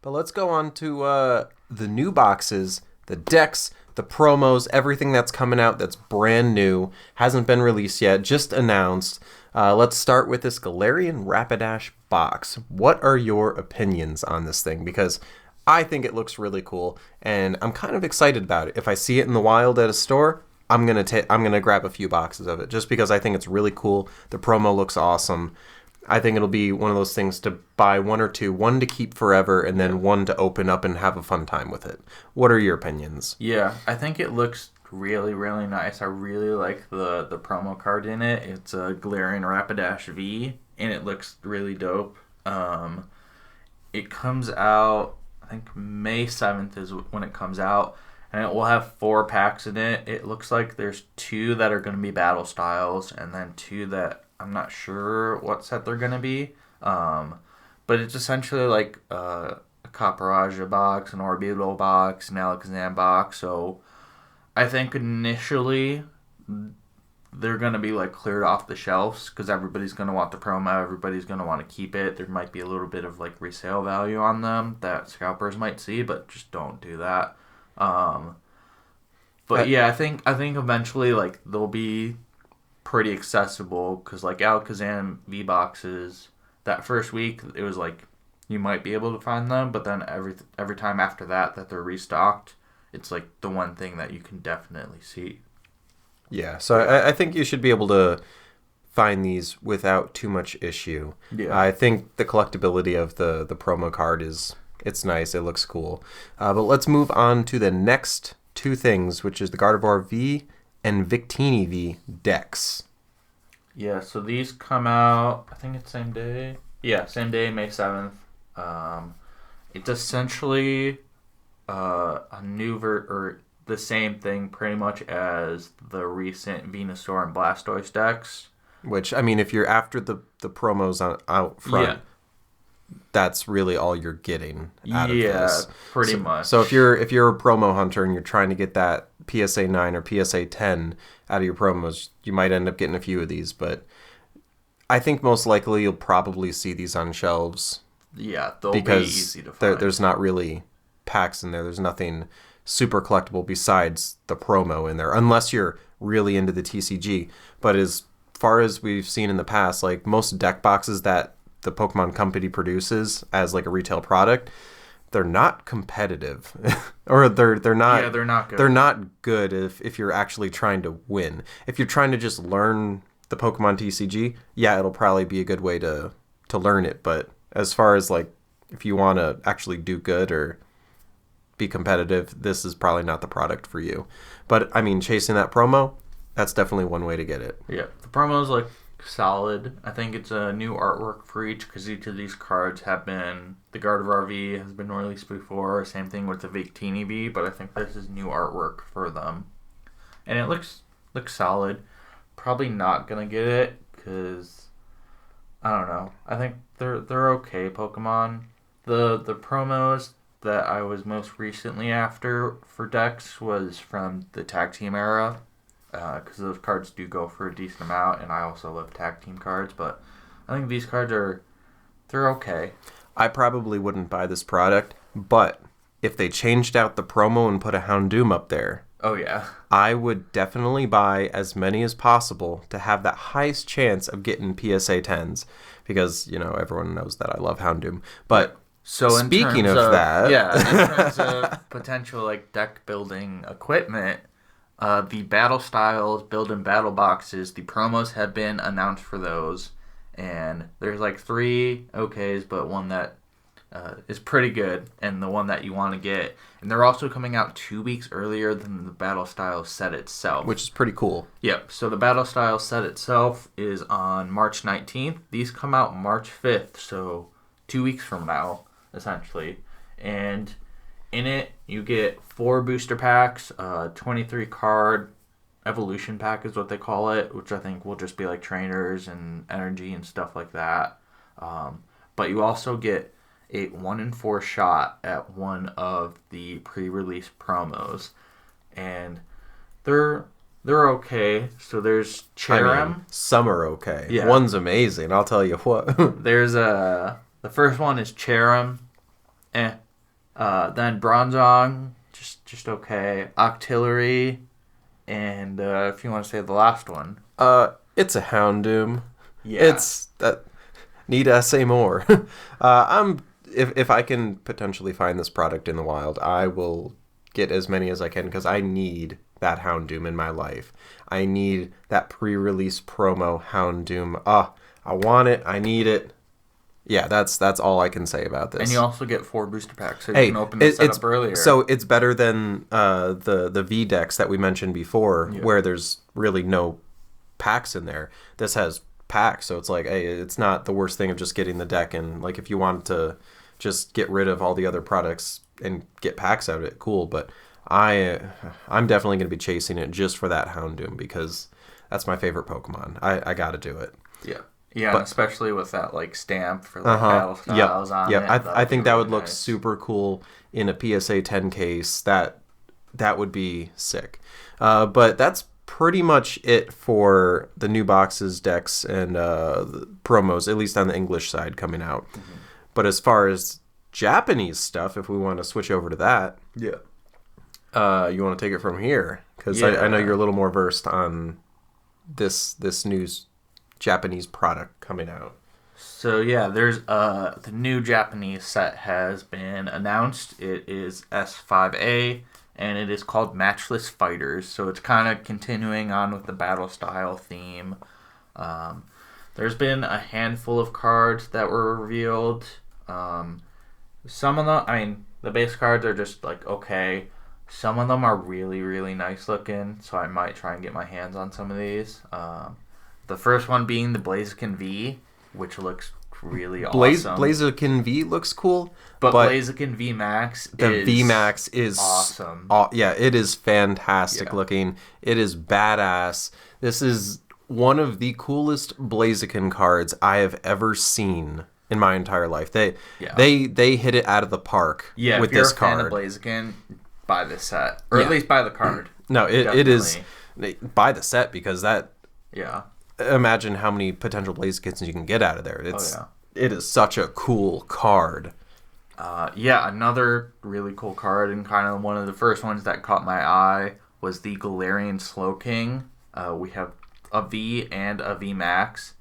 But let's go on to the new boxes, the decks, the promos, everything that's coming out that's brand new, hasn't been released yet, just announced. Let's start with this Galarian Rapidash box. What are your opinions on this thing? Because I think it looks really cool, and I'm kind of excited about it. If I see it in the wild at a store, I'm gonna grab a few boxes of it, just because I think it's really cool. The promo looks awesome. I think it'll be one of those things to buy one or two, one to keep forever, and then one to open up and have a fun time with it. What are your opinions? Yeah, I think it looks really, really nice. I really like the promo card in it. It's a Galarian Rapidash V, and it looks really dope. It comes out, I think May 7th is when it comes out, and it will have 4 packs in it. It looks like there's 2 that are going to be battle styles, and then 2 that I'm not sure what set they're going to be. But it's essentially like a Copperajah box, an Orbeetle box, an Alakazam box. So I think initially they're going to be like cleared off the shelves because everybody's going to want the promo. Everybody's going to want to keep it. There might be a little bit of like resale value on them that scalpers might see, but just don't do that. But yeah, I think eventually like they'll be pretty accessible because like Alakazam V boxes, that first week it was like you might be able to find them, but then every time after that they're restocked, it's like the one thing that you can definitely see. Yeah, so I think you should be able to find these without too much issue. Yeah, I think the collectability of the promo card it's nice, it looks cool. But let's move on to the next 2 things, which is the Gardevoir V and Victini V decks. Yeah, so these come out, I think it's same day. Yeah, same day, May 7th. It's essentially a new or the same thing pretty much as the recent Venusaur and Blastoise decks. Which, I mean, if you're after the promos out front, that's really all you're getting out of this. Yeah, pretty much. So if you're a promo hunter and you're trying to get that PSA 9 or PSA 10 out of your promos, you might end up getting a few of these, but I think most likely you'll probably see these on shelves. Yeah, they'll be easy to find. There's not really packs in there. There's nothing super collectible besides the promo in there, unless you're really into the TCG. But as far as we've seen in the past, like most deck boxes that the Pokemon Company produces as like a retail product, they're not competitive, or they're not. Yeah, they're not good. They're not good if you're actually trying to win. If you're trying to just learn the Pokemon TCG, yeah, it'll probably be a good way to learn it. But as far as like if you want to actually do good or be competitive, this is probably not the product for you. But I mean, chasing that promo, that's definitely one way to get it. Yeah, the promo's like solid. I think it's a new artwork for each because each of these cards have been, the Gardevoir V has been released before, same thing with the Victini V, but I think this is new artwork for them, and it looks solid. Probably not gonna get it because I don't know, I think they're okay Pokemon. The promos that I was most recently after for decks was from the tag team era, because those cards do go for a decent amount, and I also love tag team cards, but I think these cards they're okay. I probably wouldn't buy this product, but if they changed out the promo and put a Houndoom up there, oh yeah, I would definitely buy as many as possible to have that highest chance of getting PSA 10s, because, you know, everyone knows that I love Houndoom. But so speaking of that, in terms of potential like deck building equipment, the battle styles, build and battle boxes, the promos have been announced for those, and there's like 3 okays, but one that is pretty good, and the one that you want to get. And they're also coming out 2 weeks earlier than the battle style set itself, which is pretty cool. Yep. So the battle style set itself is on March 19th. These come out March 5th, so 2 weeks from now, essentially. And in it, you get 4 booster packs, 23 card evolution pack is what they call it, which I think will just be like trainers and energy and stuff like that. But you also get a 1-in-4 shot at one of the pre-release promos, and they're okay. So there's Cherim. I mean, some are okay. Yeah. One's amazing, I'll tell you what. There's the first one is Cherim. Then Bronzong, just okay. Octillery, and if you want to say the last one. It's a Houndoom. Yeah. It's that. Need I say more? If I can potentially find this product in the wild, I will get as many as I can because I need that Houndoom in my life. I need that pre-release promo Houndoom. I want it. I need it. Yeah, that's all I can say about this. And you also get 4 booster packs, so you Hey, can open this up earlier. So it's better than the V decks that we mentioned before, where there's really no packs in there. This has packs, so it's like, hey, it's not the worst thing of just getting the deck, and like if you want to just get rid of all the other products and get packs out of it, cool. But I'm definitely going to be chasing it just for that Houndoom because that's my favorite Pokemon. I got to do it. Yeah. Yeah, but, and especially with that like stamp for the battle styles on it. I think that would look super cool in a PSA 10 case. That would be sick. But that's pretty much it for the new boxes, decks, and the promos, at least on the English side coming out. Mm-hmm. But as far as Japanese stuff, if we want to switch over to that, you want to take it from here? Because I know you're a little more versed on this news. Japanese product coming out. So yeah, there's the new Japanese set has been announced. It is S5A and it is called Matchless Fighters. So it's kind of continuing on with the battle style theme. There's been a handful of cards that were revealed. Some of them, I mean, the base cards are just like okay. Some of them are really, really nice looking, so I might try and get my hands on some of these. The first one being the Blaziken V, which looks really awesome. Blaziken V looks cool. But Blaziken V Max is awesome. It is fantastic looking. It is badass. This is one of the coolest Blaziken cards I have ever seen in my entire life. They hit it out of the park with this card. If you're a fan of Blaziken, buy this set. Or at least buy the card. No, it is... Buy the set because that... Yeah. Imagine how many potential Blazikens you can get out of there. It is such a cool card. Another really cool card and kind of one of the first ones that caught my eye was the Galarian Slowking. We have a V and a V Max.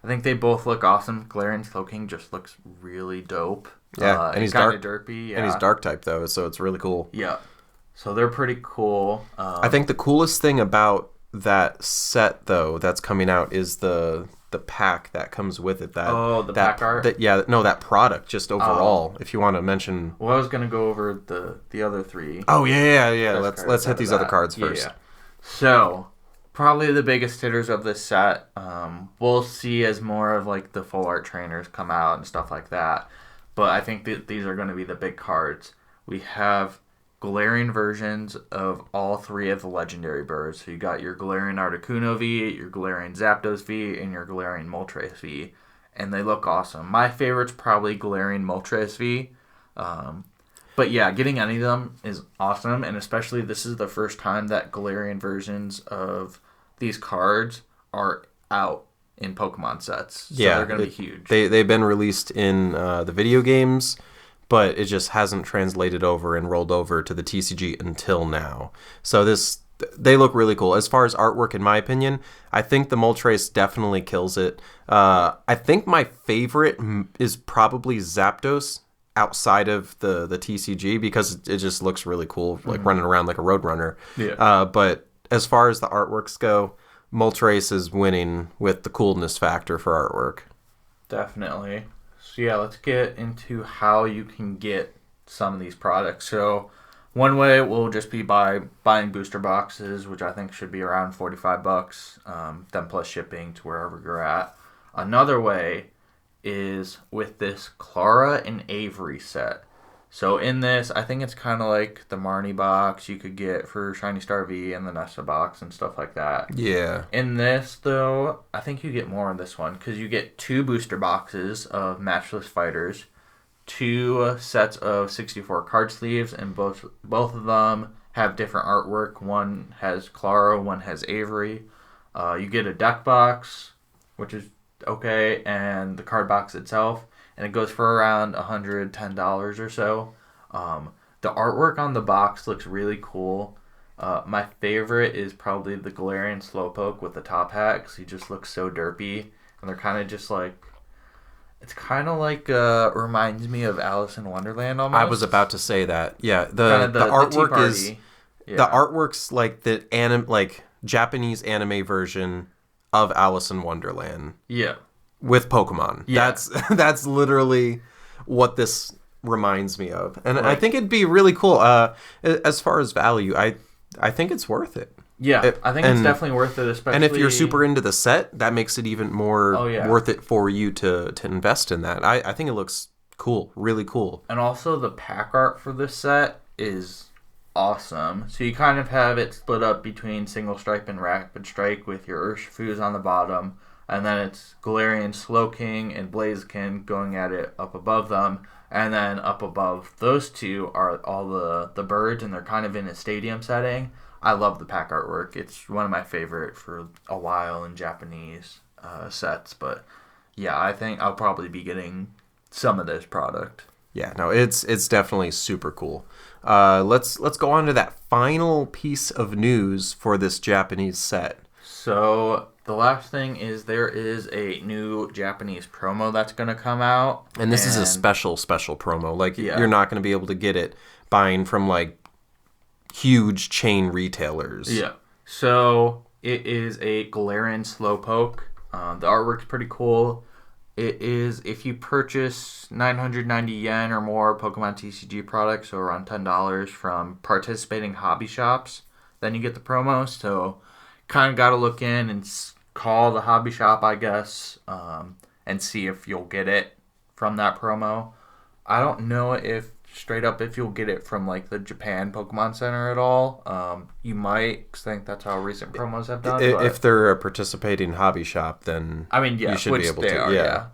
I think they both look awesome. Galarian Slowking just looks really dope. Yeah, and he's dark, derpy. Yeah. And he's dark type though, so it's really cool. Yeah, so they're pretty cool. I think the coolest thing about that set though that's coming out is the pack that comes with it. The pack art. That product just overall. If you want to mention. Well, I was gonna go over the other 3. Oh yeah. Let's hit these other cards first. Yeah. So probably the biggest hitters of this set. We'll see as more of like the full art trainers come out and stuff like that. But I think that these are going to be the big cards. We have Galarian versions of all 3 of the legendary birds. So you got your Galarian Articuno V, your Galarian Zapdos V, and your Galarian Moltres V. And they look awesome. My favorite's probably Galarian Moltres V. But yeah, getting any of them is awesome. And especially this is the first time that Galarian versions of these cards are out in Pokemon sets. So they're going to be huge. They've been released in the video games, but it just hasn't translated over and rolled over to the TCG until now. So they look really cool. As far as artwork, in my opinion, I think the Moltres definitely kills it. I think my favorite is probably Zapdos outside of the TCG because it just looks really cool, like running around like a Roadrunner. Yeah. But as far as the artworks go, Moltres is winning with the coolness factor for artwork. Definitely. So yeah, let's get into how you can get some of these products. So one way will just be by buying booster boxes, which I think should be around $45, then plus shipping to wherever you're at. Another way is with this Clara and Avery set. So in this, I think it's kind of like the Marnie box you could get for Shiny Star V and the Nessa box and stuff like that. Yeah. In this, though, I think you get more in this one because you get 2 booster boxes of Matchless Fighters, 2 sets of 64 card sleeves, and both of them have different artwork. One has Clara, one has Avery. You get a deck box, which is okay, and the card box itself. And it goes for around $110 or so. The artwork on the box looks really cool. My favorite is probably the Galarian Slowpoke with the top hat, because he just looks so derpy. And they're kind of just like... It's kind of like... reminds me of Alice in Wonderland almost. I was about to say that. Yeah, the artwork is... Yeah. The artwork's like the Japanese anime version of Alice in Wonderland. Yeah. With Pokemon. Yeah. That's literally what this reminds me of. And I think it'd be really cool. As far as value, I think it's worth it. Yeah, I think it's definitely worth it, especially... And if you're super into the set, that makes it even more worth it for you to invest in that. I think it looks cool, really cool. And also the pack art for this set is awesome. So you kind of have it split up between Single Stripe and Rapid Strike with your Urshifus on the bottom. And then it's Galarian Slowking and Blaziken going at it up above them. And then up above those two are all the birds, and they're kind of in a stadium setting. I love the pack artwork. It's one of my favorite for a while in Japanese sets. But yeah, I think I'll probably be getting some of this product. Yeah, no, it's definitely super cool. Let's go on to that final piece of news for this Japanese set. So the last thing is there is a new Japanese promo that's going to come out. And this is a special promo. Like, you're not going to be able to get it buying from, like, huge chain retailers. Yeah. So it is a Galarian Slowpoke. The artwork's pretty cool. It is, if you purchase 990 yen or more Pokemon TCG products, so around $10 from participating hobby shops, then you get the promo. So kind of got to look in and call the hobby shop, I guess, and see if you'll get it from that promo. I don't know if you'll get it from like the Japan Pokemon Center at all. You might, because I think that's how recent promos have done. If they're a participating hobby shop, then you should be able to. Yeah.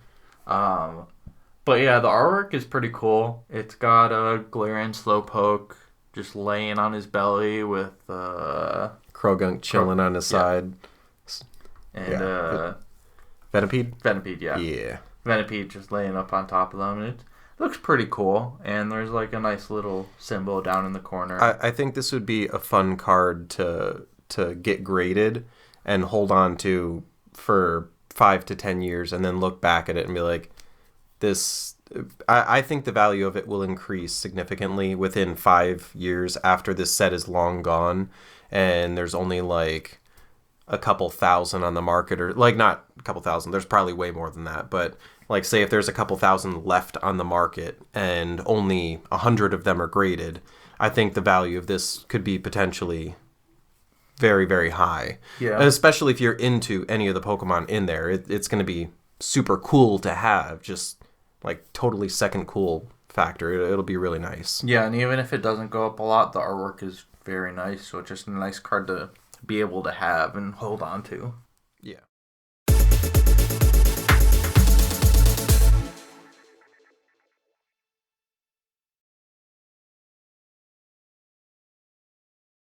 But yeah, the artwork is pretty cool. It's got a Galarian Slowpoke just laying on his belly with Krogunk chilling on his side. And Venipede? Venipede, yeah. Yeah. Venipede just laying up on top of them. And it looks pretty cool. And there's like a nice little symbol down in the corner. I think this would be a fun card to get graded and hold on to for 5 to 10 years and then look back at it and be like, this... I think the value of it will increase significantly within 5 years after this set is long gone and there's only like a couple thousand on the market, or like not a couple thousand, there's probably way more than that, but like say if there's a couple thousand left on the market and only 100 of them are graded, I think the value of this could be potentially very, very high. Yeah. Especially if you're into any of the Pokemon in there. It's going to be super cool to have, just like totally second cool factor. It'll be really nice. Yeah, and even if it doesn't go up a lot, the artwork is very nice, so it's just a nice card to be able to have and hold on to.